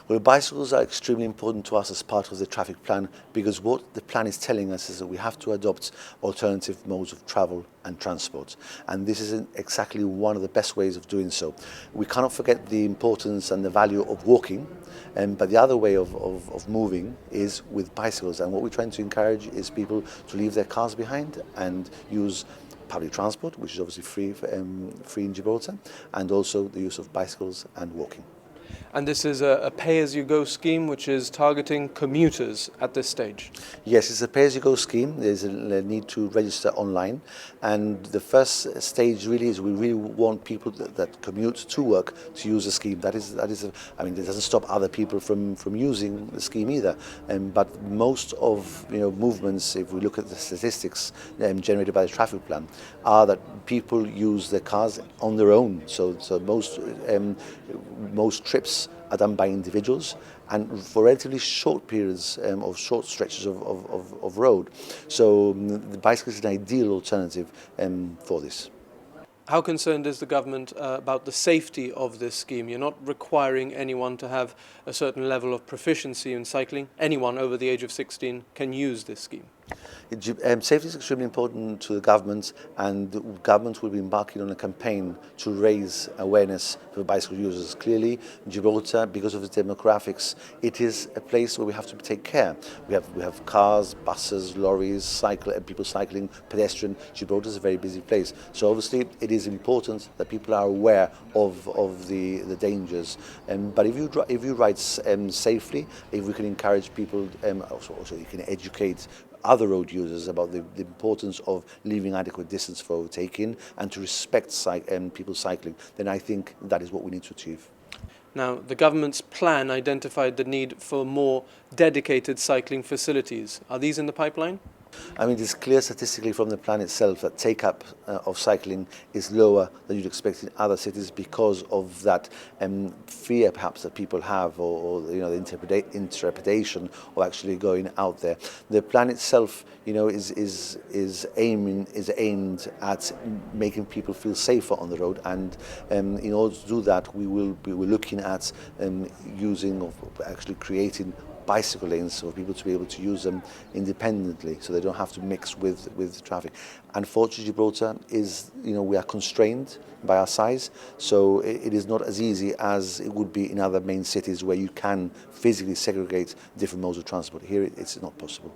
Well, bicycles are extremely important to us as part of the traffic plan, because what the plan is telling us is that we have to adopt alternative modes of travel and transport. And this is exactly one of the best ways of doing so. We cannot forget the importance and the value of walking, but the other way of moving is with bicycles. And what we're trying to encourage is people to leave their cars behind and use public transport, which is obviously free in Gibraltar, and also the use of bicycles and walking. And this is a pay-as-you-go scheme which is targeting commuters at this stage? Yes, it's a pay-as-you-go scheme. There's a need to register online. And the first stage really is we really want people that commute to work to use the scheme. That is, I mean, it doesn't stop other people from using the scheme either. But most of movements, if we look at the statistics generated by the traffic plan, are that people use their cars on their own. So most trips are done by individuals and for relatively short periods of short stretches of road. So the bicycle is an ideal alternative for this. How concerned is the government about the safety of this scheme? You're not requiring anyone to have a certain level of proficiency in cycling. Anyone over the age of 16 can use this scheme. Safety is extremely important to the government, and the government will be embarking on a campaign to raise awareness for bicycle users. Clearly, Gibraltar, because of its demographics, it is a place where we have to take care. We have cars, buses, lorries, people cycling, pedestrian. Gibraltar is a very busy place. So obviously it is important that people are aware of the dangers. But if you ride safely, if we can encourage people, also you can educate other road users about the importance of leaving adequate distance for overtaking and to respect people cycling, then I think that is what we need to achieve. Now, the government's plan identified the need for more dedicated cycling facilities. Are these in the pipeline? I mean, it's clear statistically from the plan itself that take-up of cycling is lower than you'd expect in other cities because of that fear perhaps that people have, or the interpretation of actually going out there. The plan itself, is aimed at making people feel safer on the road, and in order to do that, we're looking at actually creating bicycle lanes for people to be able to use them independently, so they don't have to mix with traffic. Unfortunately, Gibraltar is, we are constrained by our size, so it is not as easy as it would be in other main cities where you can physically segregate different modes of transport. Here, it's not possible.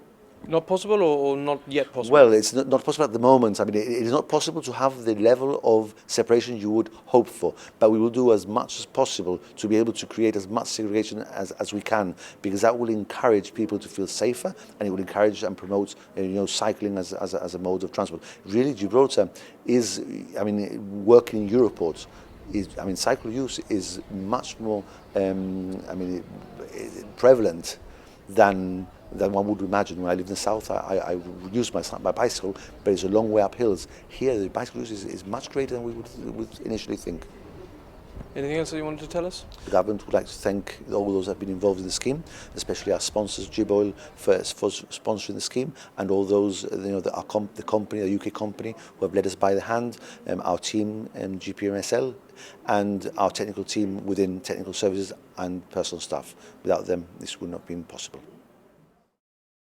Not possible, or not yet possible? Well, it's not possible at the moment. I mean, it is not possible to have the level of separation you would hope for, but we will do as much as possible to be able to create as much segregation as we can, because that will encourage people to feel safer, and it will encourage and promote cycling as a mode of transport. Really, Gibraltar is, working in Euroports, cycle use is much more prevalent than one would imagine. When I lived in the south, I used my bicycle, but it's a long way up hills. Here, the bicycle use is much greater than we would initially think. Anything else that you wanted to tell us? The government would like to thank all those that have been involved in the scheme, especially our sponsors, Gibraltar, for sponsoring the scheme, and all those, the company, the UK company, who have led us by the hand, our team, GPMSL, and our technical team within technical services and personal staff. Without them, this would not have been possible.